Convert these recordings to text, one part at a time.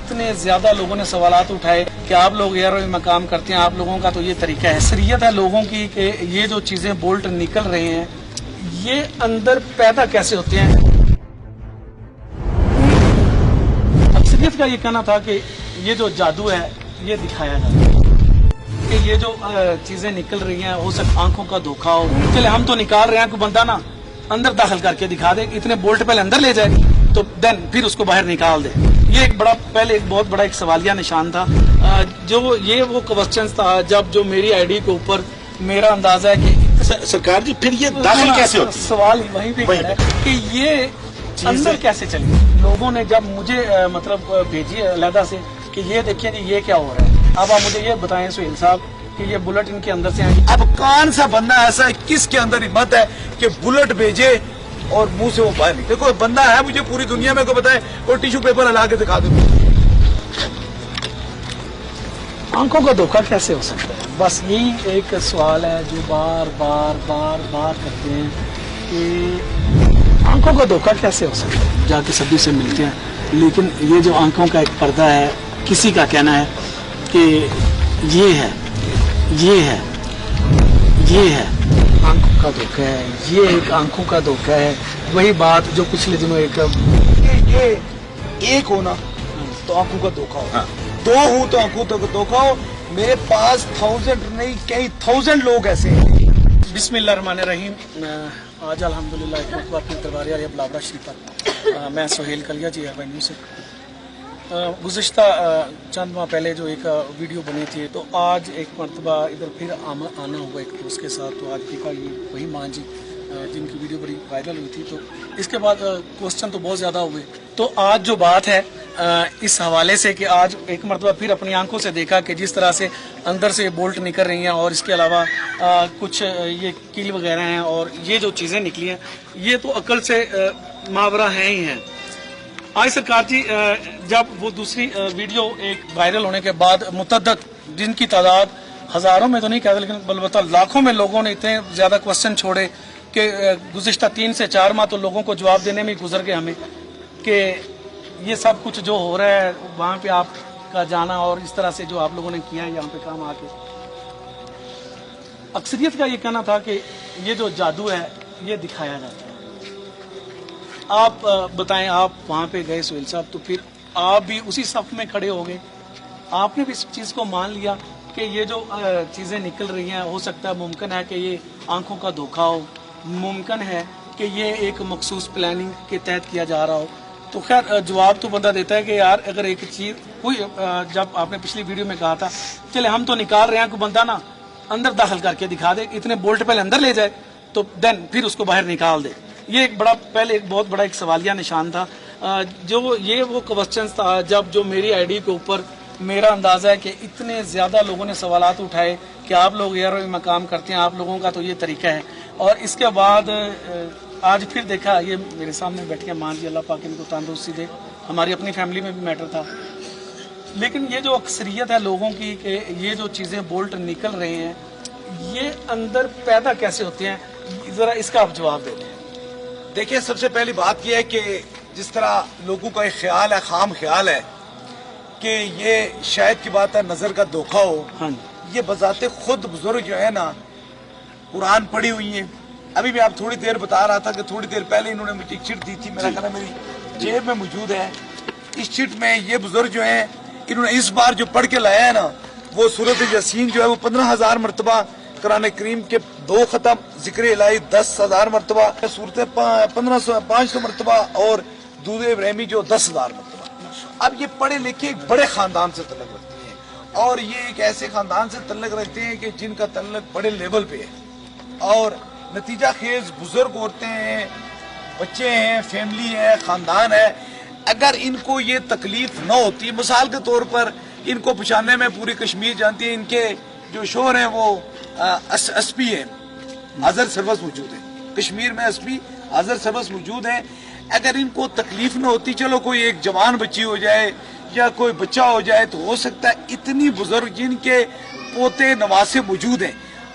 इतने ज्यादा लोगों ने सवालात उठाए कि आप लोग एयरवे में काम करते हैं, आप लोगों का तो ये तरीका है। अक्सरियत है लोगों की कि ये जो चीजें बोल्ट निकल रहे हैं ये अंदर पैदा कैसे होते हैं। अक्सरियत का ये कहना था कि ये जो जादू है ये दिखाया जाता है कि ये जो चीजें निकल रही हैं हो सकता आंखों का धोखा हो। चले हम तो निकाल रहे हैं, कोई बंदा ना अंदर दाखिल करके दिखा दे, इतने बोल्ट पहले अंदर ले जाए तो देन फिर उसको बाहर निकाल दे। ये एक बड़ा पहले एक बहुत बड़ा एक सवालिया निशान था। जो ये वो क्वेश्चन था जब जो मेरी आईडी के ऊपर मेरा अंदाजा है कि सरकार जी फिर ये दाखिल कैसे होती है? सवाल वहीं पे खड़ा है कि ये अंदर कैसे चली। लोगों ने जब मुझे मतलब भेजी अलहदा से कि ये देखिए जी ये क्या हो रहा है, अब आप मुझे ये बताएं सुहेल साहब कि ये बुलेट इनके अंदर से आएगी। अब कौन सा बंदा ऐसा है किसके अंदर हिम्मत है कि बुलेट भेजे और मुंह से वो बाहर निकले? कोई बंदा है मुझे पूरी दुनिया में को बताए, कोई टिश्यू पेपर हला के दिखा दे। आंखों का धोखा कैसे हो सकता है, बस यही एक सवाल है जो बार बार बार बार करते हैं कि आंखों का धोखा कैसे हो सकता है। जाके सभी से मिलते हैं, लेकिन ये जो आंखों का एक पर्दा है, किसी का कहना है कि ये है ये है ये है आंखों का धोखा है, ये एक आंखों का धोखा है। वही बात जो पिछले दिनों ये एक होना तो आंखों का धोखा हो, दो हूं तो आंखों का धोखा हो। मेरे पास 1000 नहीं कई 1000 लोग ऐसे हैं। बिस्मिल्लाहिर्रहमानिर्रहीम। आज अल्हम्दुलिल्लाह एक मरतबा फिर दरबार यार बलावरा शरीफ पर मैं सुहेल कलिया जी एवेन्यू से गुज़िश्ता चंद माह पहले जो एक वीडियो बनी थी, तो आज एक मरतबा इधर फिर आना हुआ एक दोस्त के साथ। तो आज देखा ये वही मान जी जिनकी वीडियो बड़ी वायरल हुई थी। तो इसके बाद क्वेश्चन तो बहुत ज़्यादा हुए। तो आज जो बात है इस हवाले से कि आज एक मरतबा फिर अपनी आंखों से देखा कि जिस तरह से अंदर से बोल्ट निकल रही हैं और इसके अलावा कुछ ये कील वगैरह हैं और ये जो चीज़ें निकली हैं ये तो अकल से मावरा हैं ही हैं। आज सरकार जी जब वो दूसरी वीडियो एक वायरल होने के बाद मुतद्दद जिनकी तादाद हज़ारों में तो नहीं कहते लेकिन बल्कि लाखों में लोगों ने इतने ज़्यादा क्वेश्चन छोड़े कि गुज़िश्ता 3 से 4 माह तो लोगों को जवाब देने में गुजर गए हमें कि ये सब कुछ जो हो रहा है वहाँ पे आपका जाना और इस तरह से जो आप लोगों ने किया है यहाँ पे काम आके। अक्सरियत का ये कहना था कि ये जो जादू है ये दिखाया जाता है। आप बताएं, आप वहाँ पे गए सुहेल साहब, तो फिर आप भी उसी सफ में खड़े हो गए, आपने भी इस चीज़ को मान लिया कि ये जो चीज़ें निकल रही हैं हो सकता है मुमकिन है कि ये आंखों का धोखा हो, मुमकिन है कि ये एक मखसूस प्लानिंग के तहत किया जा रहा हो। तो खैर जवाब तो बंदा देता है कि यार अगर एक चीज़ कोई जब आपने पिछली वीडियो में कहा था चले हम तो निकाल रहे हैं, कोई बंदा ना अंदर दाखिल करके दिखा दे, इतने बोल्ट पहले अंदर ले जाए तो देन फिर उसको बाहर निकाल दे। ये एक बड़ा पहले एक बहुत बड़ा एक सवालिया निशान था। जो ये वो क्वेश्चन था जब जो मेरी आईडी के ऊपर मेरा अंदाजा है कि इतने ज़्यादा लोगों ने सवालात उठाए कि आप लोग एयरवे में काम करते हैं, आप लोगों का तो ये तरीका है। और इसके बाद आज फिर देखा ये मेरे सामने बैठ के मान जी अल्लाह पाक इनको तंदुरुस्ती दे, हमारी अपनी फैमिली में भी मैटर था। लेकिन ये जो अक्सरियत है लोगों की कि ये जो चीज़ें बोल्ट निकल रहे हैं ये अंदर पैदा कैसे होते हैं, ज़रा इसका आप जवाब दे दें। देखिए सबसे पहली बात यह है कि जिस तरह लोगों का एक ख्याल है, खाम ख्याल है कि ये शायद की बात है नजर का धोखा हो। हाँ, ये बजाते खुद बुजुर्ग जो है ना कुरान पढ़ी हुई है। अभी भी आप थोड़ी देर बता रहा था कि थोड़ी देर पहले इन्होंने मुझे एक चिट दी थी, मेरा ख्याल है मेरी जेब में मौजूद है। इस चिट में ये बुजुर्ग जो है इन्होंने इस बार जो पढ़ के लाया है ना वो सूरत यासीन जो है वो 15,000 मरतबा, कुरान करीम के 2 खत्म, जिक्र इलाही 10,000 मरतबा, सूरत 500 मरतबा और दूध इब्राहिमी जो 10,000 मरतबा। अब ये पढ़े लिखे एक बड़े खानदान से तल्लुक रखते हैं और ये एक ऐसे खानदान से तल्लुक रखते हैं कि जिनका तल्लुक बड़े लेवल पे है और नतीजा खेज बुजुर्ग होते हैं, बच्चे हैं, फैमिली है, खानदान है। अगर इनको ये तकलीफ न होती, मिसाल के तौर पर इनको पहचानने में पूरी कश्मीर जानती है, इनके जो शोहर हैं वो एसपी है, अजहर सर्विस मौजूद है कश्मीर में, एसपी अजहर सर्विस मौजूद है। अगर इनको तकलीफ न होती, चलो कोई एक जवान बच्ची हो जाए या कोई बच्चा हो जाए तो हो सकता है इतनी बुजुर्ग जिनके पोते नवासे मौजूद हैं,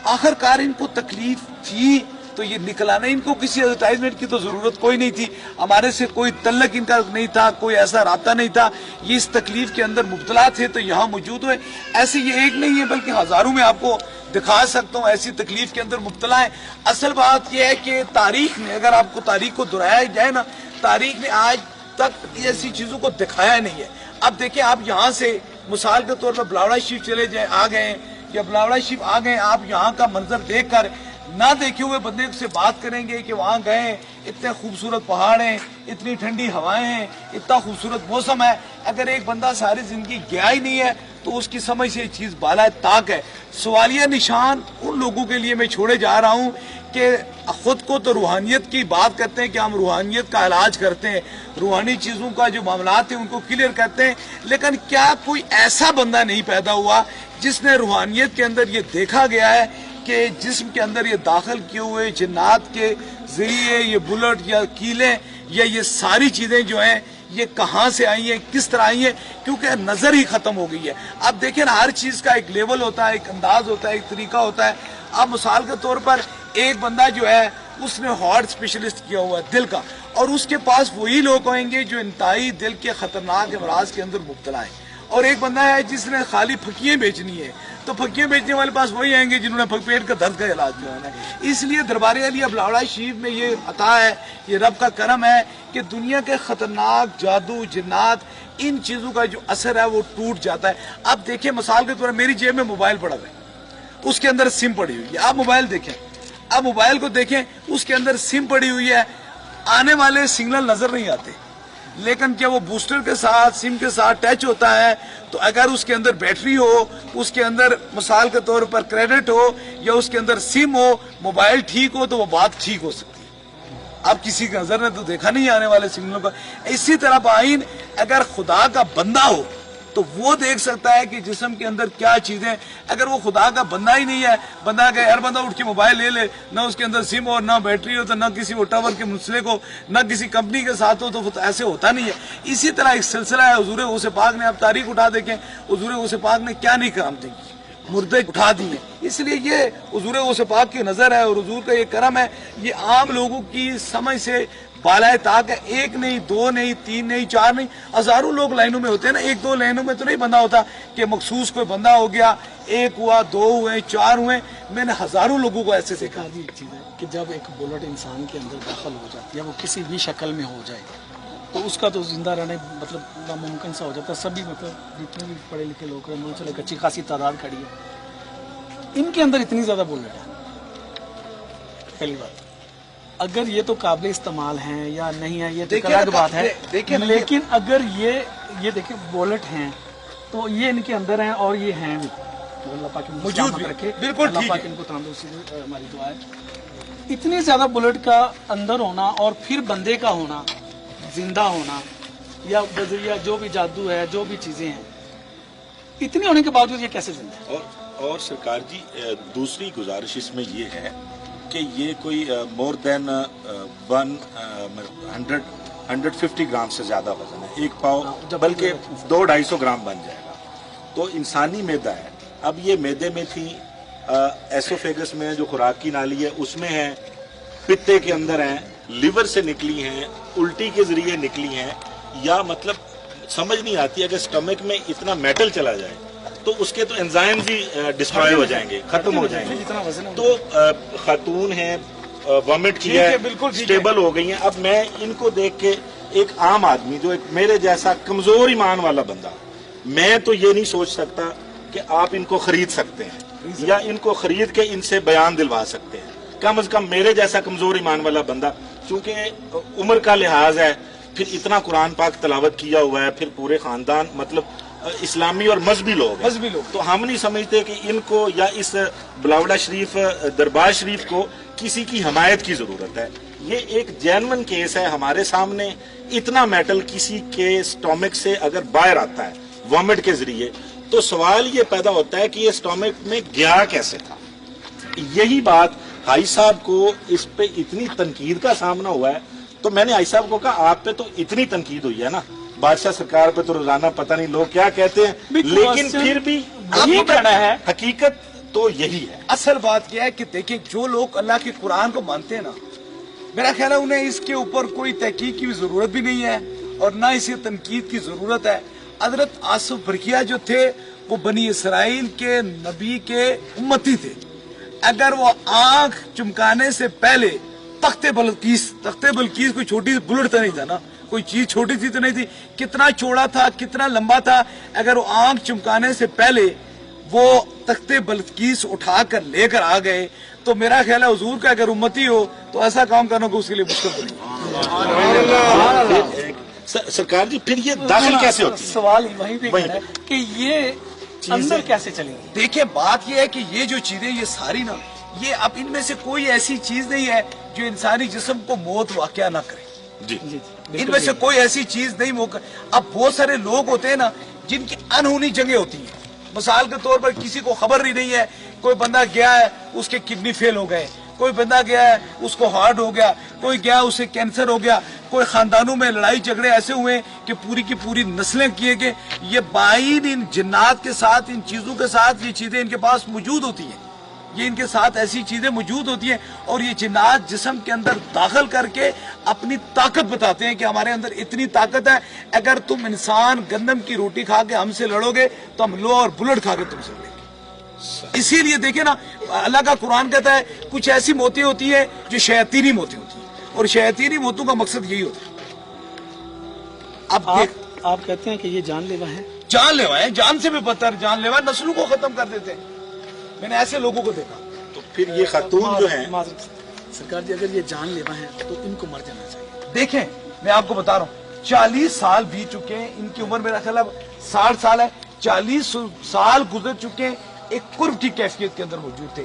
आखिरकार इनको तकलीफ थी तो ये निकला नहीं। इनको किसी एडवर्टाइजमेंट की तो जरूरत कोई नहीं थी, हमारे से कोई तल्लक इनका नहीं था, कोई ऐसा राब्ता नहीं था, ये इस तकलीफ के अंदर मुब्तला थे तो यहाँ मौजूद हुए। ऐसे ये एक नहीं है बल्कि हजारों में आपको दिखा सकता हूँ ऐसी तकलीफ के अंदर मुब्तला है। असल बात यह है कि तारीख में, अगर आपको तारीख को दोहराया जाए ना, तारीख ने आज तक ऐसी चीजों को दिखाया नहीं है। अब देखिए, आप यहाँ से मिसाल के तौर पर बिलावड़ा शरीफ चले जाए, आ गए या बिलावड़ा शरीफ आ गए, आप यहाँ का मंजर देख कर ना देखे हुए बंदे से बात करेंगे कि वहाँ गए, इतने खूबसूरत पहाड़ हैं, इतनी ठंडी हवाएं हैं, इतना खूबसूरत मौसम है। अगर एक बंदा सारी जिंदगी गया ही नहीं है तो उसकी समझ से ये चीज बाला ताक है। सवालिया निशान उन लोगों के लिए मैं छोड़े जा रहा हूँ कि खुद को तो रूहानियत की बात करते हैं कि हम रूहानियत का इलाज करते हैं, रूहानी चीजों का जो मामलात हैं उनको क्लियर करते हैं, लेकिन क्या कोई ऐसा बंदा नहीं पैदा हुआ जिसने रूहानियत के अंदर ये देखा गया है कि जिस्म के अंदर ये दाखिल किए हुए जिन्नात के जरिए ये बुलेट या कीले या ये सारी चीजें जो हैं ये कहाँ से आई है, किस तरह आई है, क्योंकि नजर ही खत्म हो गई है। अब देखिए ना, हर चीज का एक लेवल होता है, एक अंदाज होता है, एक तरीका होता है। अब मिसाल के तौर पर एक बंदा जो है उसने हार्ट स्पेशलिस्ट किया हुआ है दिल का, और उसके पास वही लोग होंगे जो इंतहाई दिल के खतरनाक अमराज के अंदर मुब्तला है। और एक बंदा है जिसने खाली फकियां बेचनी है, तो फकियां बेचने वाले पास वही आएंगे जिन्होंने पेट का दर्द का इलाज किया है। इसलिए दरबार अली बिलावड़ा शरीफ में ये अता है, ये रब का करम है कि दुनिया के खतरनाक जादू जिन्नात इन चीजों का जो असर है वो टूट जाता है। अब देखिए, मिसाल के तौर पर मेरी जेब में मोबाइल पड़ा हुआ है, उसके अंदर सिम पड़ी हुई है। आप मोबाइल देखें, आप मोबाइल को देखें, उसके अंदर सिम पड़ी हुई है, आने वाले सिग्नल नजर नहीं आते, लेकिन जब वो बूस्टर के साथ सिम के साथ टच होता है तो अगर उसके अंदर बैटरी हो, उसके अंदर मिसाल के तौर पर क्रेडिट हो या उसके अंदर सिम हो, मोबाइल ठीक हो तो वो बात ठीक हो सकती है। अब किसी की नजर ने तो देखा नहीं आने वाले सिग्नलों का। इसी तरह बाइन अगर खुदा का बंदा हो तो वो देख सकता है कि जिस्म के अंदर क्या चीजें। अगर वो खुदा का बंदा ही नहीं है, बंदा के हर बंदा उठ के मोबाइल ले ले, ना उसके अंदर सिम हो, ना बैटरी हो, तो ना किसी वो टावर के मुंसलिक हो, ना किसी कंपनी के साथ हो, तो ऐसे होता नहीं है। इसी तरह एक सिलसिला है हुजूर गौसे पाक ने, आप तारीख उठा देखें, हुजूर गौसे पाक ने क्या नहीं करामतें की, मुर्दे उठा दिए। इसलिए ये हुजूर गौसे पाक की नजर है और हुजूर का ये करम है, ये आम लोगों की समझ से बालाए ताक है। एक नहीं, दो नहीं, तीन नहीं, चार नहीं, हजारों लोग लाइनों में होते हैं ना। एक दो लाइनों में तो नहीं बंदा होता कि मखसूस कोई बंदा हो गया, एक हुआ, दो हुए, चार हुए। मैंने हजारों लोगों को ऐसे सिखा दी। एक चीज है कि जब एक बुलेट इंसान के अंदर दाखिल हो जाती है, वो किसी भी शक्ल में हो जाए, तो उसका तो जिंदा रहने मतलब नामुमकिन सा हो जाता है। सभी मतलब जितने भी पढ़े लिखे लोग हैं, मुझे चले अच्छी खासी तादाद खड़ी है, इनके अंदर इतनी ज्यादा बुलेट है। पहली बात, अगर ये तो काबिल इस्तेमाल हैं या नहीं है ये तो अलग बात है, लेकिन अगर ये देखिए बुलेट हैं तो ये इनके अंदर हैं और ये हैं भी, अल्लाह पाक इनको मौजूद रखे, बिल्कुल अल्लाह पाक इनको तंदुरुस्ती, हमारी दुआ है। इतनी ज्यादा बुलेट का अंदर होना और फिर बंदे का होना, जिंदा होना या जो भी जादू है, जो भी चीजें हैं, इतनी होने के बावजूद ये कैसे जिंदा है? और सरकार जी, दूसरी गुजारिश इसमें ये है कि ये कोई मोर देन 150 ग्राम से ज्यादा वजन है, एक पाव, बल्कि 200-250 ग्राम बन जाएगा। तो इंसानी मैदा है। अब ये मैदे में थी, एसोफेगस में जो खुराक की नाली है उसमें है, पित्ते के अंदर है, लिवर से निकली हैं, उल्टी के जरिए निकली हैं, या मतलब समझ नहीं आती। अगर स्टमक में इतना मेटल चला जाए तो उसके तो एंजाइम्स ही डिस्ट्रॉय हो जाएंगे, खत्म हो जाएंगे। तो खातून है, वॉमिट किया है, बिल्कुल स्टेबल हो गई हैं। अब मैं इनको देख के एक आम आदमी जो एक मेरे जैसा कमजोर ईमान वाला बंदा, मैं तो ये नहीं सोच सकता कि आप इनको खरीद सकते हैं या इनको खरीद के इनसे बयान दिलवा सकते हैं। कम से कम मेरे जैसा कमजोर ईमान वाला बंदा, चूंकि उम्र का लिहाज है, फिर इतना कुरान पाक तलावत किया हुआ है, फिर पूरे खानदान मतलब इस्लामी और मजहबी लोग हैं, तो हम नहीं समझते कि इनको या इस बिलावड़ा शरीफ दरबार शरीफ को किसी की हमायत की जरूरत है। ये एक जेन्युइन केस है हमारे सामने। इतना मेटल किसी के स्टोमक से अगर बाहर आता है वॉमिट के जरिए, तो सवाल ये पैदा होता है कि ये स्टोमक में गया कैसे था। यही बात हाई साहब को, इस पे इतनी तनकीद का सामना हुआ है, तो मैंने हाई साहब को कहा आप पे तो इतनी तनकीद हुई है ना, बादशाह सरकार पे तो रोजाना पता नहीं लोग क्या कहते हैं, लेकिन फिर भी यही कहना है, हकीकत تو یہی ہے. اصل بات یہ ہے کہ دیکھیں جو لوگ اللہ کے قرآن کو مانتے ہیں نا، میرا خیال ہے انہیں اس کے اوپر کوئی تحقیق کی بھی ضرورت بھی نہیں ہے اور نہ اسے تنقید کی ضرورت ہے. حضرت آصف برقیہ جو تھے وہ بنی اسرائیل کے نبی کے امتی تھے. اگر وہ آنکھ چمکانے سے پہلے تخت بلقیس کوئی چھوٹی سی بلٹ تو نہیں تھا نا، کوئی چیز چھوٹی سی تو نہیں تھی، کتنا چوڑا تھا کتنا لمبا تھا. اگر وہ آنکھ چمکانے سے پہلے وہ تخت بلقیس اٹھا کر لے کر آ گئے تو میرا خیال ہے حضور کا اگر امتی ہو تو ایسا کام کرنا کو اس کے لیے مشکل نہیں. سرکار جی پھر یہ داخل کیسے ہوتی ہے؟ سوال وہیں پہ ہے کہ یہ اندر کیسے چلیں گی؟ دیکھیں بات یہ ہے کہ یہ جو چیزیں یہ ساری نا، یہ اب ان میں سے کوئی ایسی چیز نہیں ہے جو انسانی جسم کو موت واقعہ نہ کرے. جی ان میں سے کوئی ایسی چیز نہیں موقع. اب بہت سارے لوگ ہوتے ہیں نا جن کی انہونی جگہیں ہوتی ہیں. مثال کے طور پر کسی کو خبر ہی نہیں ہے، کوئی بندہ گیا ہے اس کے کڈنی فیل ہو گئے، کوئی بندہ گیا ہے اس کو ہارٹ ہو گیا، کوئی گیا اسے کینسر ہو گیا، کوئی خاندانوں میں لڑائی جھگڑے ایسے ہوئے کہ پوری کی پوری نسلیں کیے گئے. یہ بائن ان جنات کے ساتھ، ان چیزوں کے ساتھ یہ چیزیں ان کے پاس موجود ہوتی ہیں. یہ ان کے ساتھ ایسی چیزیں موجود ہوتی ہیں اور یہ جنات جسم کے اندر داخل کر کے اپنی طاقت بتاتے ہیں کہ ہمارے اندر اتنی طاقت ہے. اگر تم انسان گندم کی روٹی کھا کے ہم سے لڑو گے تو ہم لو اور بلٹ کھا کے تم سے لڑیں گے. اسی لیے دیکھیں نا اللہ کا قرآن کہتا ہے کچھ ایسی موتیں ہوتی ہیں جو شیاطینی موتیں ہوتی ہیں اور شیاطینی موتوں کا مقصد یہی ہوتا ہے. اب آپ کہتے ہیں کہ یہ جان لیوا ہے؟ جان لیوا ہے، جان سے بھی بدتر جان لیوا، نسلوں کو ختم کر دیتے ہیں. میں نے ایسے لوگوں کو دیکھا. تو پھر یہ خاتون جو ہیں سرکار جی اگر یہ جان لیوا ہیں تو ان کو مر جانا چاہیے. دیکھیں میں آپ کو بتا رہا ہوں 40 سال بیت چکے ہیں، ان کی عمر میرا خیال ہے 60 سال ہے. 40 سال گزر چکے ہیں، ایک قرب کی کیفیت کے اندر موجود تھے.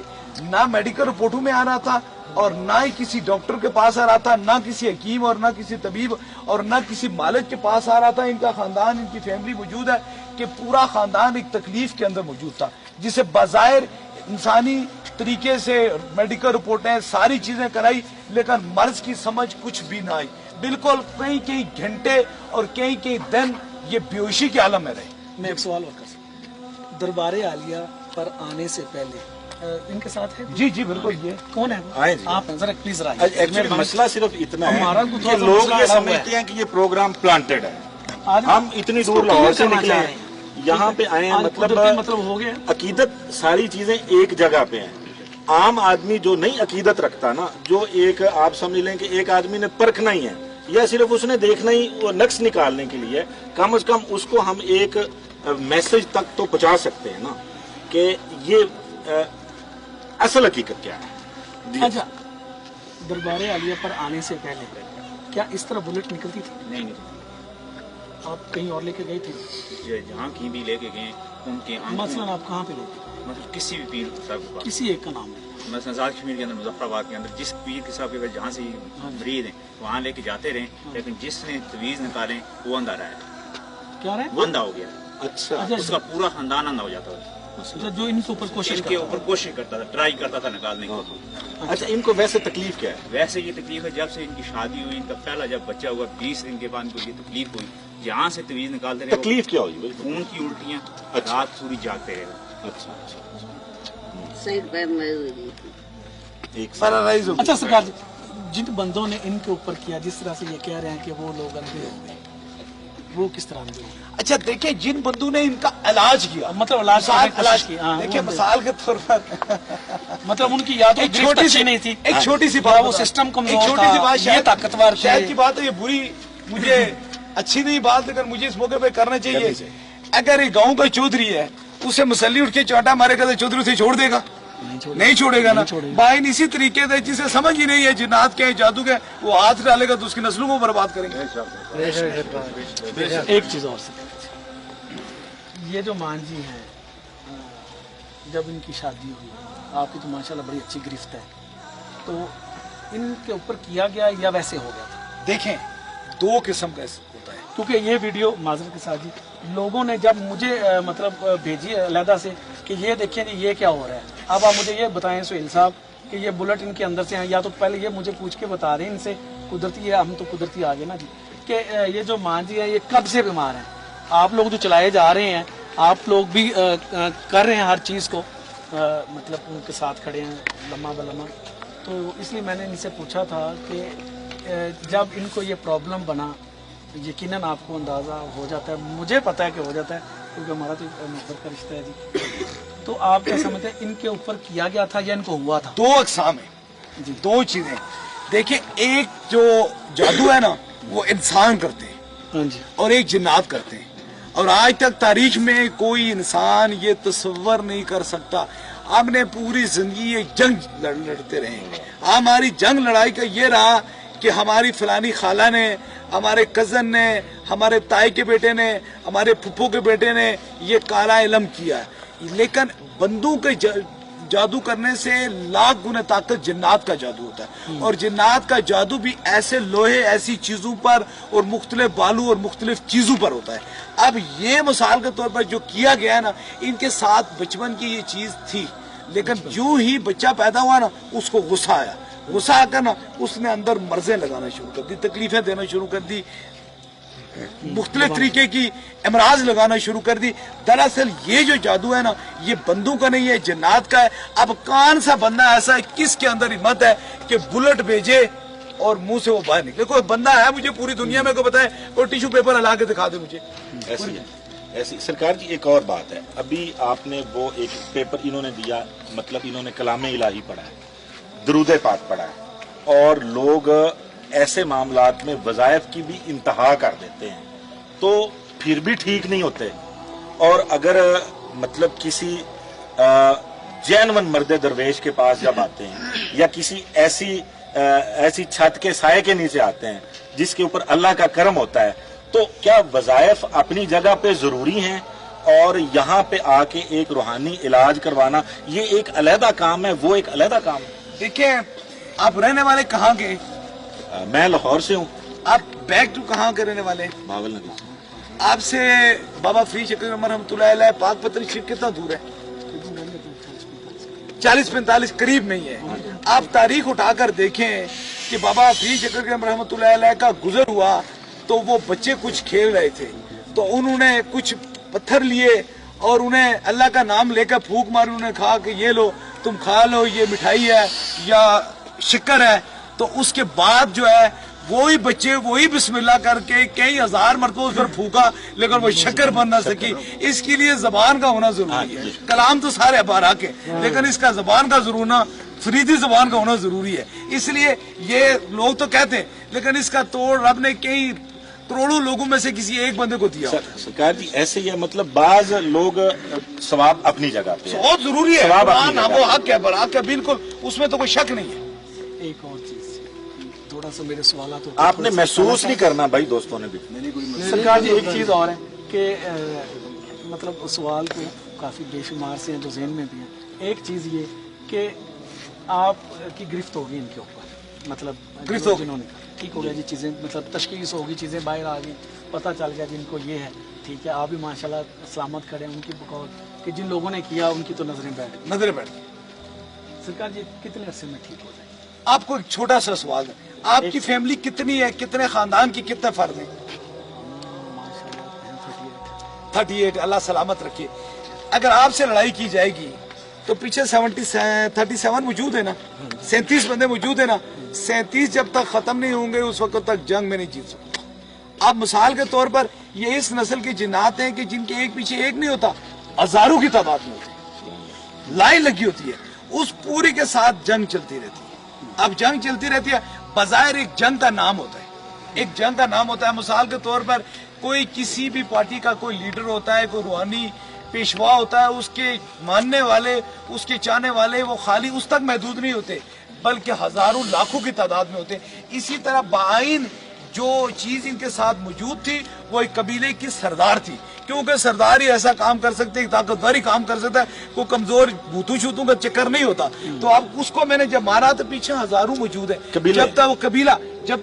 نہ میڈیکل رپورٹوں میں آ رہا تھا اور نہ ہی کسی ڈاکٹر کے پاس آ رہا تھا، نہ کسی حکیم اور نہ کسی طبیب اور نہ کسی مالک کے پاس آ رہا تھا. ان کا خاندان، ان کی فیملی موجود ہے کہ پورا خاندان ایک تکلیف کے اندر موجود تھا جسے بظاہر انسانی طریقے سے میڈیکل رپورٹیں ساری چیزیں کرائی لیکن مرض کی سمجھ کچھ بھی نہ آئی. بالکل کئی گھنٹے اور کئی دن یہ بیہوشی کے عالم میں رہے. میں ایک سوال اور کر سکتا ہوں، دربار عالیہ پر آنے سے پہلے ان کے ساتھ ہے؟ جی بالکل. یہ کون ہے؟ آئیں جی. آپ ذرا پلیز ایکچولی مسئلہ صرف اتنا ہے کہ لوگ یہ سمجھتے ہیں کہ یہ پروگرام پلانٹڈ ہے. ہم اتنی دور لاہور سے نکلے ہیں، یہاں پہ آئے ہیں، مطلب ہو گیا عقیدت ساری چیزیں ایک جگہ پہ ہیں. عام آدمی جو نہیں عقیدت رکھتا نا، جو ایک آپ سمجھ لیں کہ ایک آدمی نے پرکھنا ہی ہے یا صرف اس نے دیکھنا ہی وہ نقص نکالنے کے لیے، کم از کم اس کو ہم ایک میسج تک تو پہنچا سکتے ہیں نا کہ یہ اصل حقیقت کیا ہے. اچھا، دربار عالیہ پر آنے سے پہلے کیا اس طرح بلٹ نکلتی تھی؟ نہیں. آپ کہیں اور لے کے گئے تھے؟ جہاں کہیں بھی لے کے گئے ان کے مثلاً آپ کہاں پہ لے گئے؟ مطلب کسی بھی پیر صاحب کے پاس، کسی ایک کا نام ہے مثلا آزاد کشمیر کے اندر، مظفر آباد کے اندر جس پیر کے صاحب کے پاس جہاں سے مریض ہیں وہاں لے کے جاتے رہے، لیکن جس نے تویز نکالے وہ اندھا رہا ہے. کیا رہے؟ وہ اندھا ہو گیا. اچھا، اس کا پورا خاندان اندھا ہو جاتا تھا. جو ان کے اوپر کوشش کرتا تھا، ٹرائی کرتا تھا نکالنے کی. اچھا ان کو ویسے تکلیف کیا ہے؟ ویسے یہ تکلیف ہے جب سے ان کی شادی ہوئی، ان کا پہلا جب بچہ ہوا 20 دن کے بعد ان کو یہ تکلیف ہوئی. جہاں سے تویز نکالتے رہے تکلیف کیا ہوئی؟ خون کی الٹیاں، رات پوری جاگتے رہے. اچھا سرکار جی، جن بندوں نے ان کے اوپر کیا، جس طرح سے یہ کہہ رہے ہیں کہ وہ لوگ اندھے ہو گئے، وہ کس طرح اندھے ہو گئے؟ اچھا دیکھیں جن بندوں نے ان کا علاج کیا، مطلب علاج کیا، دیکھیں مثال کے طور پر مطلب ان کی یادیں چھوٹی سی نہیں تھی، ایک چھوٹی سی بات، وہ سسٹم کمزور ایک چھوٹی سی بات، یہ طاقتور تھے. شاید کی بات ہے، یہ بری مجھے اچھی نہیں بات لیکن مجھے اس موقع پہ کرنا چاہیے. اگر ایک گاؤں کا چودھری ہے اسے مسلی اٹھ کے چوٹا مارے گا تو چودھری اسے چھوڑ دے گا؟ نہیں چھوڑے گا نا. بائن اسی طریقے سے جسے سمجھ ہی نہیں ہے جنات کے جادو کے، وہ ہاتھ ڈالے گا تو اس کی نسلوں کو برباد کریں گے. ایک چیز اور سے یہ جو مان جی ہیں، جب ان کی شادی ہوئی، آپ کی تو ماشاءاللہ بڑی اچھی گرفت ہے، تو ان کے اوپر کیا گیا یا ویسے ہو گیا تھا؟ دیکھیں دو قسم کا ہوتا ہے، کیونکہ یہ ویڈیو معذرت کے ساتھ جی لوگوں نے جب مجھے مطلب بھیجی علیحدہ سے کہ یہ دیکھیں جی یہ کیا ہو رہا ہے. اب آپ مجھے یہ بتائیں سہیل صاحب کہ یہ بلٹ ان کے اندر سے ہیں، یا تو پہلے یہ مجھے پوچھ کے بتا رہے ہیں ان سے قدرتی ہے، ہم تو قدرتی آگے نا جی، کہ یہ جو مان جی ہے یہ کب سے بیمار ہیں؟ آپ لوگ جو چلائے جا رہے ہیں، آپ لوگ بھی کر رہے ہیں ہر چیز کو، मतलब उनके साथ खड़े हैं लम्हा बलम्हा, तो इसलिए मैंने इनसे पूछा था कि जब इनको ये प्रॉब्लम बना, यकीनन आपको अंदाज़ा हो जाता है, मुझे पता है कि हो जाता है क्योंकि हमारा तो मोहब्बत का रिश्ता है जी, तो आप क्या समझते हैं इनके ऊपर किया गया था या इनको हुआ था? दो अक़साम है जी, दो चीजें। देखिए, एक जो जादू है ना वो इंसान करते हैं, हाँ जी, और एक जिन्नात करते हैं। और आज तक तारीख में कोई इंसान ये तस्वर नहीं कर सकता। हमने पूरी जिंदगी एक जंग लड़ते रहे। हमारी जंग लड़ाई का ये रहा कि हमारी फलानी खाला ने, हमारे कजन ने, हमारे ताई के बेटे ने, हमारे फुप्पो के बेटे ने ये काला इलम किया। लेकिन बंदूक के जादू करने से लाख गुना ताकत जिन्नात का जादू होता है, और जिन्नात का जादू भी ऐसे लोहे, ऐसी चीजों पर और मुख्तलिफ बालू और मुख्तलिफ चीजों पर होता है। अब ये मिसाल के तौर पर जो किया गया है ना, इनके साथ बचपन की ये चीज थी, लेकिन यूं ही बच्चा पैदा हुआ ना, उसको गुस्सा आया। गुस्सा आकर ना उसने अंदर मर्जें लगाना शुरू कर दी, तकलीफें देना शुरू कर दी, मुख्तलिफ तरीके की इमराज लगाना शुरू कर दी। दरअसल ये जो जादू है ना, ये बंदों का नहीं है, जिन्नात का है। अब कौन सा बंदा ऐसा है, किसके अंदर हिम्मत है कि बुलेट भेजे और मुंह से वो बाहर निकले? कोई बंदा है मुझे पूरी दुनिया में को बताए, कोई टिश्यू पेपर हला के दिखा दे मुझे। ऐसी सरकार जी एक और बात है, अभी आपने वो एक पेपर इन्होंने दिया, मतलब इन्होंने कलामे इलाही पढ़ा है, दरूद पाक पढ़ा है, और लोग ऐसे मामलात में वज़ाइफ की भी इंतहा कर देते हैं, तो फिर भी ठीक नहीं होते। और अगर मतलब किसी जैनवन मर्द दरवेश के पास जब आते हैं, या किसी ऐसी छत के साये के नीचे आते हैं जिसके ऊपर अल्लाह का करम होता है, तो क्या वज़ाइफ अपनी जगह पे जरूरी हैं, और यहाँ पे आके एक रूहानी इलाज करवाना ये एक अलहदा काम है, वो एक अलहदा काम है? देखिए, आप रहने वाले कहाँ के? मैं लाहौर से हूँ। आप बैक टू कहाँ के रहने वाले? बावल नदी। आपसे बाबा फरीद शकील उमर रहमतुल्लाह अलैह पाक पत्री शरीफ कितना दूर है? 40-45 करीब नहीं है। आप तारीख उठाकर देखें कि बाबा फरीद शकील उमर रहमतुल्लाह अलैह का गुजर हुआ तो वो बच्चे कुछ खेल रहे थे, तो उन्होंने कुछ पत्थर लिए और उन्हें अल्लाह का नाम लेकर फूंक मारी। उन्होंने कहा कि ये लो, तुम खा लो, ये मिठाई है या शक्कर है। तो उसके बाद जो है वही बच्चे वही बिस्मिल्लाह करके कई हजार मरतबा उस पर फूका, लेकिन वो शक्कर बन ना सकी। इसके लिए जबान का होना जरूरी है। कलाम तो सारे बारह के, लेकिन इसका जबान का जरूर ना, फरीदी जबान का होना जरूरी है। इसलिए ये लोग तो कहते हैं, लेकिन इसका तोड़ रब ने कई करोड़ों लोगों में से किसी एक बंदे को दिया। सरकार जी ऐसे ही है, मतलब बाज लोग सवाब अपनी जगह पे बहुत जरूरी है, वो हक है, बराक है, बिल्कुल, उसमें तो कोई शक नहीं है। एक और चीज, थोड़ा सा मेरे सवाल तो आपने महसूस नहीं करना भाई, दोस्तों ने भी। सरकार जी एक चीज और है कि मतलब सवाल तो काफी बेशुमार से हैं जो ज़हन में भी हैं। एक चीज ये कि आपकी गिरफ्त होगी इनके ऊपर, मतलब गिरफ्त होगी, जिन्होंने ठीक हो गया जी, चीजें मतलब तशखीस होगी, चीजें बाहर आ गई, पता चल गया जिनको ये है, ठीक है, आप भी माशाल्लाह सलामत खड़े हैं उनकी बकौल कि जिन लोगों ने किया उनकी तो नजरें बैठ गई। सरकार जी कितने अरसे में ठीक हो जाए? आपको एक छोटा सा सवाल है, आपकी फैमिली कितनी है, कितने खानदान की कितने फर्द हैं? 38। अल्लाह सलामत रखे। अगर आपसे लड़ाई की जाएगी तो पीछे 37 मौजूद है ना, 37 बंदे मौजूद है ना। 37 जब तक खत्म नहीं होंगे उस वक्त तक जंग में नहीं जीत सकते। आप मिसाल के तौर पर ये इस नस्ल के जिन्नात हैं कि जिनके एक पीछे एक नहीं होता, हजारों की तादाद में होते, लाइन लगी होती है, उस पूरी के साथ जंग चलती रहती है। अब जंग चलती रहती है, बजाय एक जंग का नाम होता है, एक जंग का नाम होता है। मिसाल के तौर पर कोई किसी भी पार्टी का कोई लीडर होता है, कोई रूहानी पेशवा होता है, उसके मानने वाले, उसके चाहने वाले वो खाली उस तक महदूद नहीं होते, बल्कि हजारों लाखों की तादाद में होते। इसी तरह बाइन जो चीज इनके साथ मौजूद थी वो एक कबीले की सरदार थी, क्योंकि सरदार ही ऐसा काम कर सकते, ताकतवर ही काम कर सकता है, कोई कमजोर भूतू शूतू का चक्कर नहीं होता। तो अब उसको मैंने जब मारा तो पीछे हजारों मौजूद है। जब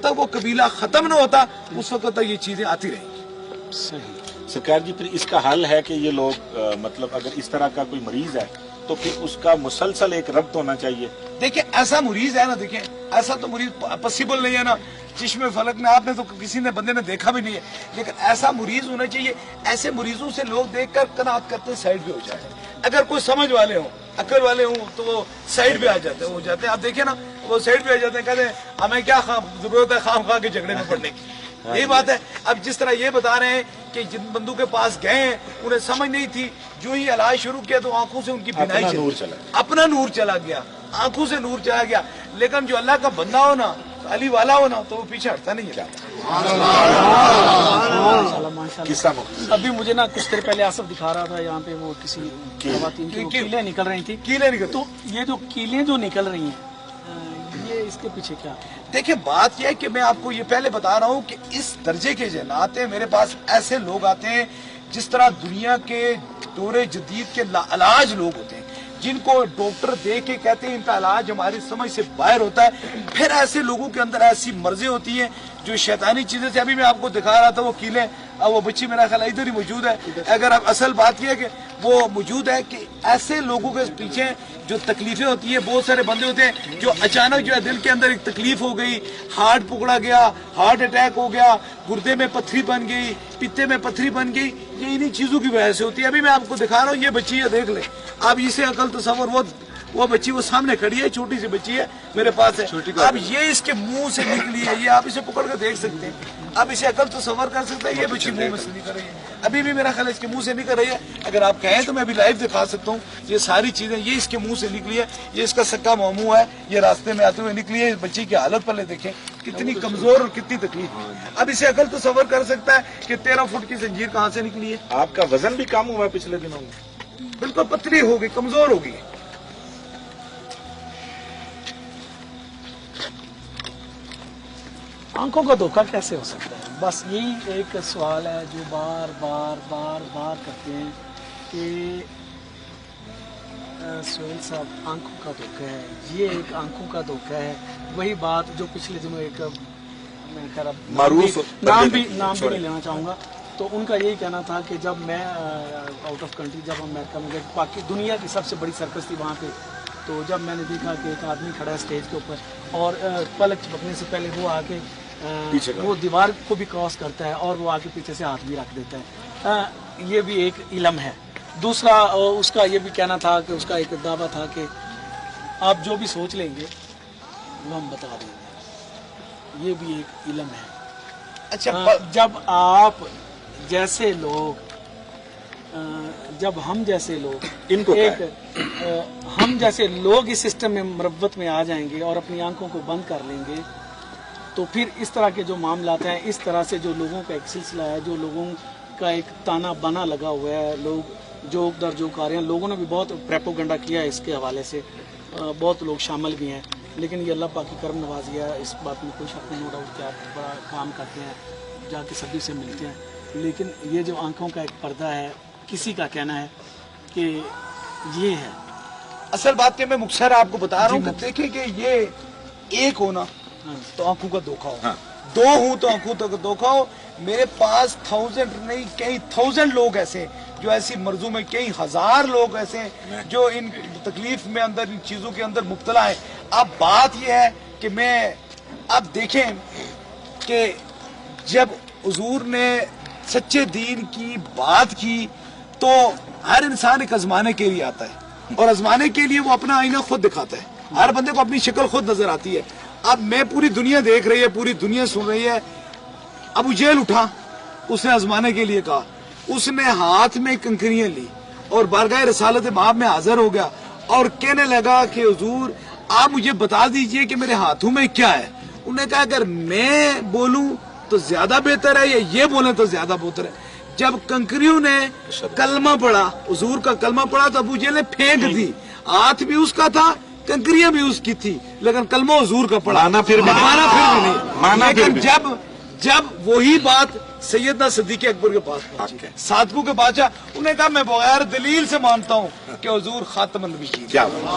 तक वो कबीला खत्म न होता उस वक्त तक ये चीजें आती रहेंगी। सही। सरकार जी फिर इसका हल है कि ये लोग मतलब अगर इस तरह का कोई मरीज है तो फिर उसका मुसलसल एक रब्त होना चाहिए। देखिए ऐसा मरीज है ना, देखिए ऐसा तो मरीज पॉसिबल नहीं है ना, चश्मे फलक में आपने तो किसी ने बंदे ने देखा भी नहीं है, लेकिन ऐसा मरीज होना चाहिए। ऐसे मरीजों से लोग देखकर कनात करते साइड भी हो जाए। अगर कोई समझ वाले हो अकल वाले हों तो वो साइड पे आ जाते हैं, वो जाते हैं, आप देखिए ना वो साइड पे आ जाते हैं, कहते हैं हमें क्या जरूरत है खाम खा के झगड़े में पड़ने की। यही बात है। अब जिस तरह ये बता रहे हैं कि जिन बंदों के पास गए हैं उन्हें समझ नहीं थी, जो ही इलाज शुरू किया तो आंखों से उनकी बिनाई अपना चली, नूर चला गया। अपना नूर चला गया, आंखों से नूर चला गया। लेकिन जो अल्लाह का बंदा हो ना, अली वाला हो ना, तो वो पीछे हटता नहीं है। माशाल्लाह माशाल्लाह। किस्सा मुख्तसर। अभी मुझे ना कुछ देर पहले आसफ दिखा रहा था यहाँ पे वो किसी खवातीन की वो कीलें निकल रही थी। कीलें निकल, तो ये जो कीलें जो निकल रही हैं ये इसके पीछे क्या है? देखिए बात यह है कि मैं आपको ये पहले बता रहा हूँ कि इस दर्जे के जनाते मेरे पास ऐसे लोग आते हैं जिस तरह दुनिया के दौरे जदीद के लाइलाज लोग होते हैं, जिनको डॉक्टर देख के कहते हैं इनका इलाज हमारी समझ से बाहर होता है। फिर ऐसे लोगों के अंदर ऐसी मर्जें होती हैं जो शैतानी चीजें से, अभी मैं आपको दिखा रहा था वो कीलें, अब वो बच्ची मेरा ख्याल इधर ही मौजूद है। अगर अब असल बात यह है कि वो मौजूद है कि ऐसे लोगों के पीछे जो तकलीफें होती है, बहुत सारे बंदे होते हैं जो अचानक जो है दिल के अंदर एक तकलीफ हो गई, हार्ट पकड़ा गया, हार्ट अटैक हो गया, गुर्दे में पत्थरी बन गई, पित्ते में पत्थरी बन गई, ये इन्हीं चीजों की वजह से होती है। अभी मैं आपको दिखा रहा हूँ, ये बच्ची है, देख ले आप, इसे अकल तसव्वुर, वो बच्ची वो सामने खड़ी है, छोटी सी बच्ची है, मेरे पास है। अब ये इसके मुंह से निकली है, ये आप इसे पकड़ कर देख सकते हैं, अब इसे अकल तसव्वुर कर सकते हैं, ये बच्ची मुंह में से निकल रही है, अभी भी मेरा ख्याल इसके मुंह से निकल रही है। अगर आप कहें तो मैं अभी लाइव दिखा सकता हूँ, ये सारी चीजें ये इसके मुंह से निकली है, ये इसका सक्का मामू है, ये रास्ते में आते हुए निकली है। इस बच्ची की हालत पहले देखें कितनी कमजोर और कितनी तकलीफ। अब इसे अकल तसव्वुर कर सकता है कि 13 फुट की जंजीर कहाँ से निकली है। आपका वजन भी कम हुआ पिछले दिनों में? बिल्कुल पतली हो गई, कमजोर हो गई। आंखों का धोखा कैसे हो सकता है? बस यही एक सवाल है जो बार बार बार बार करते हैं कि सोहेल साहब आंखों का धोखा है, ये एक आंखों का धोखा है। वही बात जो पिछले दिनों एक मैं कह रहा नाम भी नहीं लेना चाहूँगा, तो उनका यही कहना था कि जब मैं आउट ऑफ कंट्री, जब अमेरिका में गए, बाकी दुनिया की सबसे बड़ी सर्कस थी वहाँ पे, तो जब मैंने देखा कि एक आदमी खड़ा है स्टेज के ऊपर और पलक झपकने से पहले वो आके वो दीवार को भी क्रॉस करता है और वो आके पीछे से हाथ भी रख देता है, ये भी एक इल्म है। दूसरा उसका ये भी कहना था कि उसका एक दावा था कि आप जो भी सोच लेंगे वो हम बता देंगे, ये भी एक इल्म है। अच्छा, जब आप जैसे लोग, जब हम जैसे लोग इनको हम जैसे लोग इस सिस्टम में मुरव्वत में आ जाएंगे और अपनी आंखों को बंद कर लेंगे, तो फिर इस तरह के जो मामलात हैं, इस तरह से जो लोगों का एक सिलसिला है, जो लोगों का एक ताना बाना लगा हुआ है, लोग जोक दर जोक आ रहे हैं, लोगों ने भी बहुत प्रेपोगंडा किया है इसके हवाले से, बहुत लोग शामिल भी हैं, लेकिन ये अल्लाह पाक की करम नवाजी है, इस बात में कोई शक नहीं, नो डाउट कि आप बड़ा काम करते हैं, जाके सभी से मिलते हैं। लेकिन ये जो आंखों का एक पर्दा है, किसी का कहना है कि ये है। असल बात मैं मुख्तसर आपको बता रहा हूँ कि देखिए कि ये एक होना तो आंखों का धोखा हो, दो हूं तो आंखों का धोखा हो। मेरे पास 1000 नहीं कई 1000 लोग ऐसे जो ऐसी मर्जों में, कई हजार लोग ऐसे जो इन तकलीफ में अंदर, इन चीजों के अंदर मुब्तला है। अब बात यह है कि मैं अब देखें कि जब हुजूर ने सच्चे दीन की बात की तो हर इंसान एक आजमाने के लिए आता है और आजमाने के लिए वो अपना आईना खुद दिखाता है, हर बंदे को अपनी शक्ल खुद नजर आती है। अब मैं पूरी दुनिया देख रही है, पूरी दुनिया सुन रही है। अबू जेल उठा, उसने आजमाने के लिए कहा, उसने हाथ में कंकरियां ली और बारगाह रसालत माब में हाजिर हो गया और कहने लगा कि हुजूर आप मुझे बता दीजिए कि मेरे हाथों में क्या है। उन्होंने कहा अगर मैं बोलूं तो ज्यादा बेहतर है या ये बोले तो ज्यादा बेहतर है। जब कंकरियों ने कलमा पढ़ा, हुजूर का कलमा पढ़ा, तो अबू जेल ने फेंक दी, हाथ भी उसका था, कंकरियां भी उसकी थी, लेकिन कलमा हुजूर का पढ़ा, माना फिर भी नहीं। लेकिन जब वही बात सैयदना सिद्दीक अकबर के पास पहुंची, सादकों के बादशाह, उन्होंने कहा मैं बगैर दलील से मानता हूँ कि हुजूर खातमुन नबीय्यीन।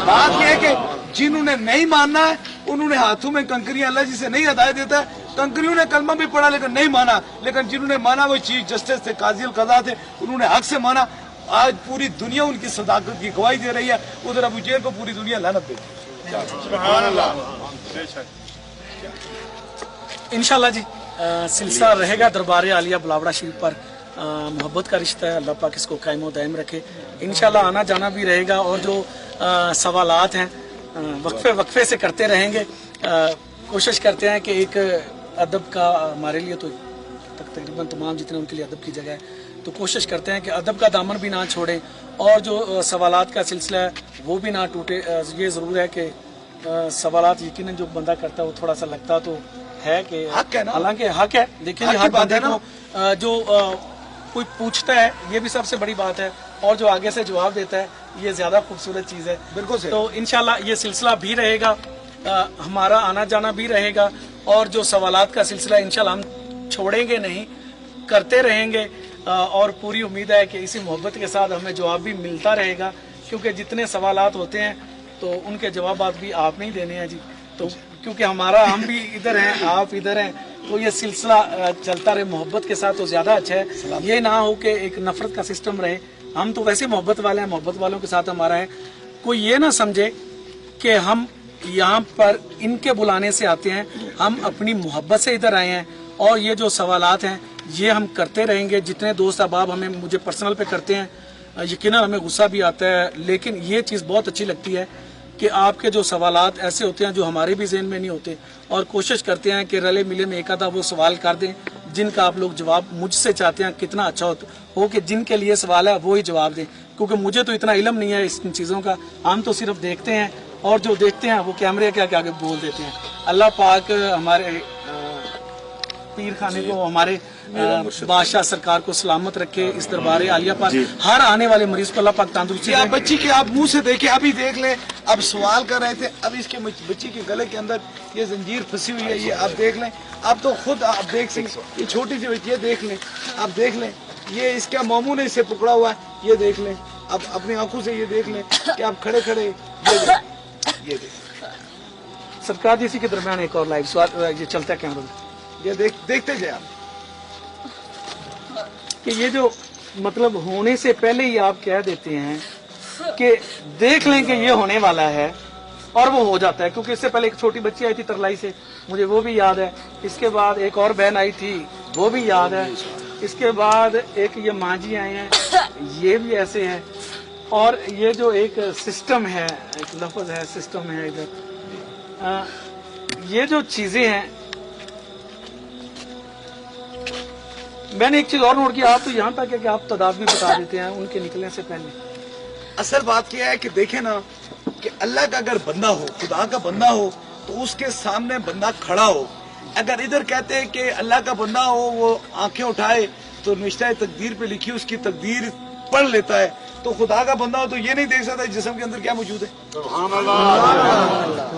बात यह है कि जिन्होंने नहीं मानना है उन्होंने हाथों में कंकरियां, अल्लाह जिसे नहीं हदायत देता है, कंकरियों ने कलमा भी पढ़ा लेकिन नहीं माना, लेकिन जिन्होंने माना वो चीफ जस्टिस थे, काजी अल कज़ा थे, उन्होंने हक से माना। आज पूरी दुनिया उनकी सदाकत की गवाही दे रही है, उधर अबू जेल को पूरी दुनिया लानत देती है। इंशाल्लाह जी सिलसिला रहेगा दरबार आलिया बुलावड़ा शरीफ पर। मोहब्बत का रिश्ता है, अल्लाह पाक इसको कायम व दायम रखे। इंशाल्लाह आना जाना भी रहेगा और जो सवालात हैं वक्फे वक्फे से करते रहेंगे। कोशिश करते हैं कि एक अदब का हमारे लिए तो तकरीबन तमाम जितने उनके लिए अदब की जगह है, तो कोशिश करते हैं कि अदब का दामन भी ना छोड़ें और जो सवालात का सिलसिला है वो भी ना टूटे। ये ज़रूर है कि सवालात यकीनन जो बंदा करता है वो थोड़ा सा लगता तो है कि हक है ना, हालांकि हक है, लेकिन हक ये की हक बात बंदे है ना। को जो कोई पूछता है ये भी सबसे बड़ी बात है, और जो आगे से जवाब देता है ये ज्यादा खूबसूरत चीज है। बिल्कुल सही। तो इंशाल्लाह ये सिलसिला भी रहेगा, हमारा आना जाना भी रहेगा और जो सवालात का सिलसिला इंशाल्लाह हम छोड़ेंगे नहीं, करते रहेंगे और पूरी उम्मीद है कि इसी मोहब्बत के साथ हमें जवाब भी मिलता रहेगा, क्योंकि जितने सवालात होते हैं तो उनके जवाब भी आप नहीं देने हैं जी। तो क्योंकि हमारा हम भी इधर हैं आप इधर हैं, तो ये सिलसिला चलता रहे मोहब्बत के साथ तो ज्यादा अच्छा है। ये ना हो कि एक नफरत का सिस्टम रहे। हम तो वैसे मोहब्बत वाले हैं, मोहब्बत वालों के साथ हमारा है। कोई ये ना समझे कि हम यहाँ पर इनके बुलाने से आते हैं, हम अपनी मोहब्बत से इधर आए हैं और ये जो सवालात हैं ये हम करते रहेंगे। जितने दोस्त अहबाब हमें मुझे पर्सनल पे करते हैं, यकीनन हमें गुस्सा भी आता है, लेकिन ये चीज़ बहुत अच्छी लगती है कि आपके जो सवालात ऐसे होते हैं जो हमारे भी ज़हन में नहीं होते, और कोशिश करते हैं कि रले मिले में एक आधा वो सवाल कर दें जिनका आप लोग जवाब मुझसे चाहते हैं। कितना अच्छा हो कि जिनके लिए सवाल है वो ही जवाब दें, क्योंकि मुझे तो इतना इल्म नहीं है इन चीज़ों का। हम तो सिर्फ देखते हैं और जो देखते हैं वो कैमरे के आगे बोल देते हैं। अल्लाह पाक हमारे पीर खाने को, हमारे बादशाह सरकार को सलामत रखे, इस दरबार आलिया पर हर आने वाले मरीज को अल्लाह पाक तंदुरुस्ती आप बच्ची के आप मुंह से देखे, अभी देख ले, अब सवाल कर रहे थे, अब इसके बच्ची के गले के अंदर ये जंजीर फंसी हुई है, ये आप देख लें। आप तो खुद आप देख सकते, ये छोटी सी बच्ची, ये देख लें, आप देख लें, ये इसका मामू ने इसे पकड़ा हुआ है, ये देख लें, अब अपनी आंखों से ये देख लें कि आप खड़े खड़े ये देख सरकार जी। इसी के दरमियान एक और लाइव सवाल ये चलता है कैमरा, ये देखते जाए आप कि ये जो मतलब होने से पहले ही आप कह देते हैं कि देख लें कि ये होने वाला है और वो हो जाता है। क्योंकि इससे पहले एक छोटी बच्ची आई थी तरलाई से, मुझे वो भी याद है। इसके बाद एक और बहन आई थी, वो भी याद है। इसके बाद एक ये माँ जी आए हैं, ये भी ऐसे हैं। और ये जो एक सिस्टम है, एक लफ्ज है, सिस्टम है इधर, ये जो चीजें हैं, मैंने एक चीज और नोट किया, आप तो यहाँ तक है कि आप तादाद भी बता देते हैं उनके निकलने से पहले। असल बात यह है कि देखे ना कि अल्लाह का अगर बंदा हो, खुदा का बंदा हो, तो उसके सामने बंदा खड़ा हो। अगर इधर कहते हैं कि अल्लाह का बंदा हो, वो आंखें उठाए तो निश्चय तकदीर पे लिखी उसकी तकदीर पढ़ लेता है। तो खुदा का बंदा हो तो ये नहीं देख सकता जिस्म के अंदर क्या मौजूद है।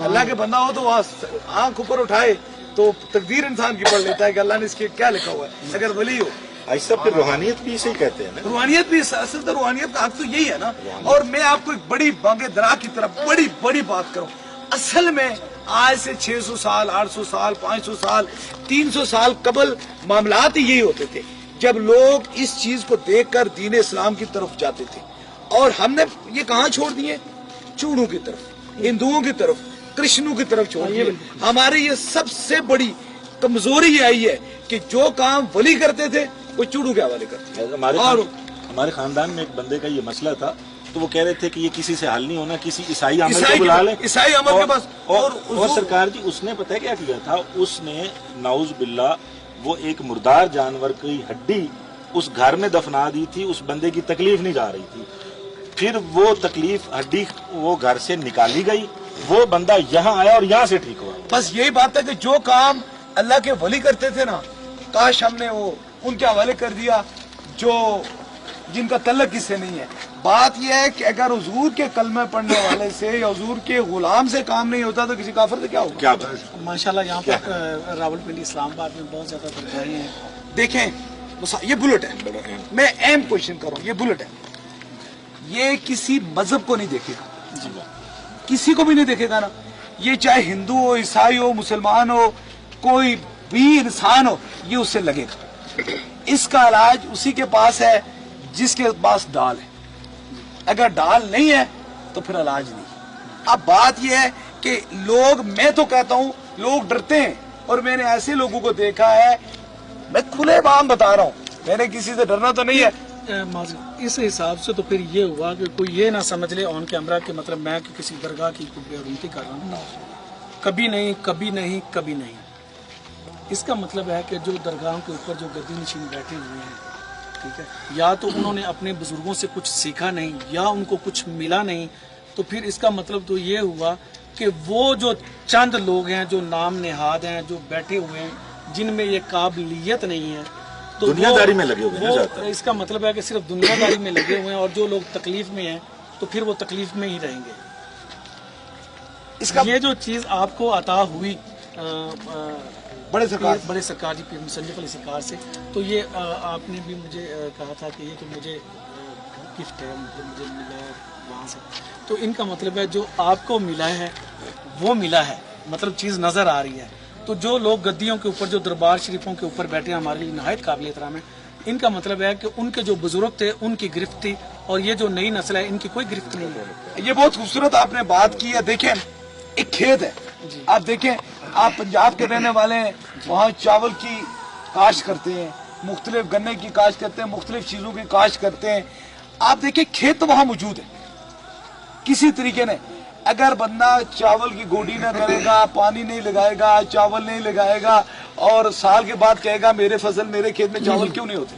अल्लाह के बंदा हो तो आंख ऊपर उठाए तो तकदीर इंसान की पढ़ लेता है कि अल्लाह ने इसके क्या लिखा हुआ है। अगर वली हो ऐसा फिर रूहानियत भी इसे ही कहते हैं ना। रूहानियत भी असल तो रूहानियत का हक तो यही है ना। और मैं आपको एक बड़ी बांगे दरा की तरफ बड़ी बड़ी बात करूं, असल में आज से 600 साल 800 साल 500 साल 300 साल कबल मामलात ही यही होते थे, जब लोग इस चीज को देखकर दीन इस्लाम की तरफ जाते थे। और हमने ये कहाँ छोड़ दिए? चूड़ों की तरफ, हिंदुओं की तरफ, कृष्णों की तरफ छोड़ दिए। हमारी ये सबसे बड़ी कमजोरी ये आई है कि जो काम वली करते थे वो चूड़ों के हवाले करते थे। हमारे खानदान में एक बंदे का ये मसला था, तो वो कह रहे थे कि ये किसी से हल नहीं होना, किसी ईसाई आमिर को बुला ले, ईसाई आमिर के पास। और सरकार जी उसने पता है क्या किया था, उसने नाउज बिल्ला वो एक मुर्दार जानवर की हड्डी उस घर में दफना दी थी। उस बंदे की तकलीफ नहीं जा रही थी, फिर वो तकलीफ हड्डी वो घर से निकाली गई, वो बंदा यहाँ आया और यहाँ से ठीक हुआ। बस यही बात है कि जो काम अल्लाह के वली करते थे ना, काश हमने वो उनके हवाले कर दिया जो जिनका तल्लक किससे नहीं है। बात यह है कि अगर हुजूर के कलमे पढ़ने वाले से या हुजूर के गुलाम से काम नहीं होता तो किसी काफिर से क्या होगा? क्या बात। माशाल्लाह यहाँ पर रावलपिंडी इस्लामाबाद में बहुत ज्यादा तनख्वाही है। देखें ये बुलेट है, मैं अहम क्वेश्चन कर रहा हूँ, ये बुलेट है, ये किसी मजहब को नहीं देखेगा, किसी को भी नहीं देखेगा ना। ये चाहे हिंदू हो, ईसाई हो, मुसलमान हो, कोई भी इंसान हो, ये उससे लगेगा। इसका इलाज उसी के पास है जिसके पास डाल है। अगर डाल नहीं है तो फिर इलाज नहीं। अब बात यह है कि लोग, मैं तो कहता हूं लोग डरते हैं, और मैंने ऐसे लोगों को देखा है, मैं खुले बाम बता रहा हूं, मैंने किसी से डरना तो नहीं है। इस हिसाब से तो फिर ये हुआ कि कोई ये ना समझ ले ऑन कैमरा कि मतलब मैं कि किसी दरगाह की बेरुमती कर रहा हूँ। कभी नहीं, कभी नहीं, कभी नहीं। इसका मतलब है कि जो दरगाहों के ऊपर जो गद्दी नशीन बैठे हुए हैं, ठीक है, या तो उन्होंने अपने बुजुर्गों से कुछ सीखा नहीं या उनको कुछ मिला नहीं, तो फिर इसका मतलब तो ये हुआ कि वो जो चंद लोग हैं जो नाम नेहाद हैं जो बैठे हुए हैं जिनमें ये काबिलियत नहीं है, तो दुनियादारी में लगे हुए हैं वो इसका मतलब है कि सिर्फ दुनियादारी में लगे हुए हैं, और जो लोग तकलीफ में हैं तो फिर वो तकलीफ में ही रहेंगे। इसका ये जो चीज आपको अता हुई बड़े सरकार बड़े सरकार जी पीर मुशर्रफ अली सरकार से, तो ये आपने भी मुझे कहा था कि ये तो मुझे गिफ्ट है, मतलब मुझे मिला है वहाँ से, तो इनका मतलब है जो आपको मिला है वो मिला है, मतलब चीज़ नज़र आ रही है। तो जो लोग गद्दियों के ऊपर जो दरबार शरीफों के ऊपर बैठे हैं हमारे लिए नहायत काबिल एहतराम है। इनका मतलब है कि उनके जो बुजुर्ग थे उनकी गिरफ्त थी, और ये जो नई नस्ल है इनकी कोई गिरफ्त नहीं है। ये बहुत खूबसूरत आपने बात की है। देखें, एक खेत है, आप देखें, आप पंजाब के रहने वाले हैं, वहाँ चावल की काश्त करते हैं, मुख्तलिफ गन्ने की काश्त करते हैं, मुख्तलिफ चीज़ों की काश्त करते हैं। आप देखें, खेत तो वहाँ मौजूद है किसी तरीके ने। अगर बंदा चावल की गोडी ना करेगा, पानी नहीं लगाएगा, चावल नहीं लगाएगा, और साल के बाद कहेगा मेरे फसल मेरे खेत में चावल क्यों नहीं होते,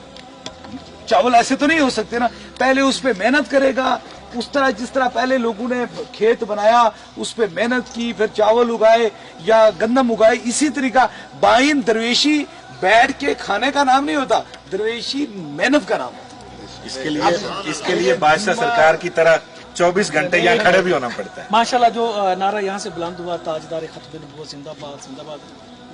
चावल ऐसे तो नहीं हो सकते ना। पहले उस पर मेहनत करेगा, उस तरह जिस तरह पहले लोगों ने खेत बनाया, उस पर मेहनत की, फिर चावल उगाए या गंदम उगाए। इसी तरीका बाइन दरवेशी बैठ के खाने का नाम नहीं होता, दरवेशी मेहनत का नाम होता। इसके लिए बादशाह सरकार की तरह 24 घंटे यहाँ खड़े भी होना पड़ता है। माशाल्लाह जो नारा यहाँ से बुलंद हुआ, ताजदार खत्म नबूवत जिंदाबाद जिंदाबाद,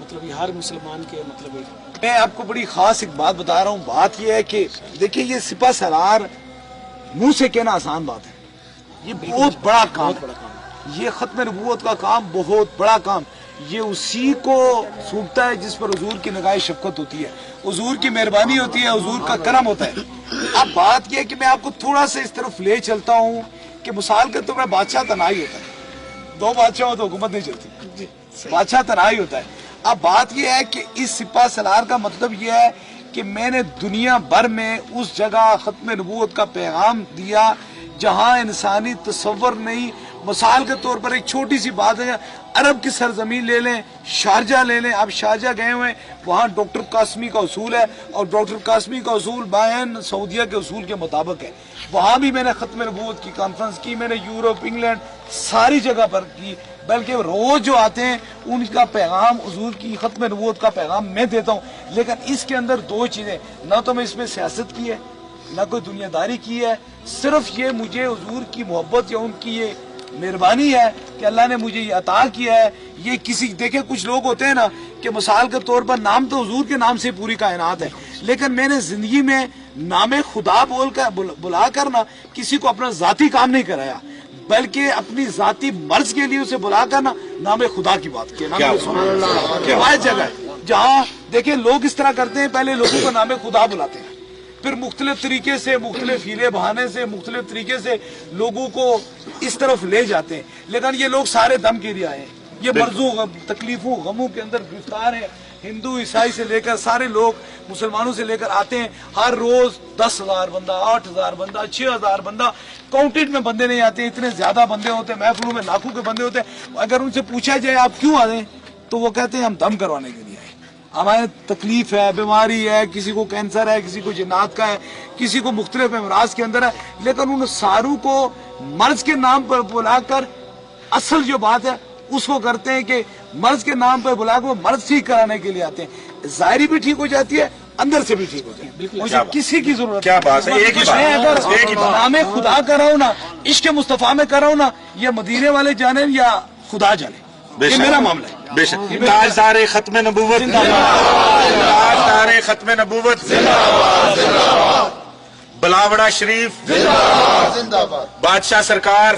मतलब ये हर मुसलमान के मतलब एक। मैं आपको बड़ी खास एक बात बता रहा हूँ। बात यह है कि देखिए, ये सिपा सलार मुंह से कहना आसान बात है, ये बहुत बड़ा काम है। ये खत्म नबूवत का काम बहुत बड़ा काम, ये उसी को सूखता है जिस पर हुजूर की निगाह शफकत होती है, हुजूर की मेहरबानी होती है, हुजूर का करम होता है। अब बात यह है कि मैं आपको थोड़ा सा इस तरफ ले चलता हूँ कि मिसाल के तौर पर बादशाह तनाई होता है, दो बादशाहों तो हुकूमत नहीं चलती, बादशाह तनाई होता है। अब बात यह है कि इस सिपा सलार का मतलब यह है कि मैंने दुनिया भर में उस जगह खत्म नबूवत का पैगाम दिया जहां इंसानी तसव्वुर नहीं। मिसाल के तौर पर एक छोटी सी बात है, अरब की सरजमीन ले लें, शारजा ले लें। आप शारजा गए हुए, वहाँ डॉक्टर कासमी का उसूल है, और डॉक्टर कासमी का उसूल बायन सऊदिया के उसूल के मुताबिक है। वहाँ भी मैंने खत्म नबूवत की कॉन्फ्रेंस की, मैंने यूरोप, इंग्लैंड, सारी जगह पर की। बल्कि रोज जो आते हैं उनका पैगाम, हुजूर की खत्म नबूवत का पैगाम मैं देता हूँ। लेकिन इसके अंदर दो चीजें, ना तो मैं इसमें सियासत की है, ना कोई दुनियादारी की है, सिर्फ ये मुझे हुजूर की मोहब्बत या उनकी ये मेहरबानी है कि अल्लाह ने मुझे ये अता किया है। ये किसी, देखे कुछ लोग होते हैं ना कि मिसाल के तौर पर नाम तो हुजूर के नाम से पूरी कायनात है, लेकिन मैंने जिंदगी में नामे खुदा बुला कर ना किसी को अपना जाती काम नहीं कराया, बल्कि अपनी जाती मर्ज के लिए उसे बुलाकर ना नामे खुदा की बात की। जगह जहाँ देखे लोग इस तरह करते हैं, पहले लोगों को नामे खुदा बुलाते हैं, फिर मुख्तलिफ तरीके से, मुख्तलिफ हीले बहाने से, मुख्तलिफ तरीके से लोगों को इस तरफ ले जाते हैं। लेकिन ये लोग सारे दम के लिए आए हैं, ये मर्जों तकलीफों गमों के अंदर गिरफ्तार है। हिंदू ईसाई से लेकर सारे लोग मुसलमानों से लेकर आते हैं। हर रोज 10,000 बंदा, 8,000 बंदा, 6,000 बंदा, काउंटेड में बंदे नहीं आते, इतने ज्यादा बंदे होते हैं, महफिलों में लाखों के बंदे होते हैं। अगर उनसे पूछा जाए आप क्यों आ रहे, तो वो कहते हैं हम दम करवाने के लिए आए, हमारे तकलीफ है, बीमारी है, किसी को कैंसर है, किसी को जिन्नात का है, किसी को मुख्तलिफ अमराज के अंदर है। लेकिन उन सारों को मर्ज के नाम पर बुलाकर असल जो बात है उसको करते हैं कि मर्ज के नाम पर बुलाकर वो मर्ज ठीक कराने के लिए आते हैं। जाहिरी भी ठीक हो जाती है, अंदर से भी ठीक हो जाती है, मुझे किसी की जरूरत। क्या बात है, एक ही बात, मैं अगर नामे खुदा कर रहा हूँ ना, इश्क मुस्तफा में कर रहा हूँ ना, ये मदीने वाले जाने या खुदा जाने, ये मेरा मामला है। बेशक ताजदार खत्म नबूवत, ताजदार खत्म नबूवत, बलावड़ा शरीफ, बादशाह सरकार,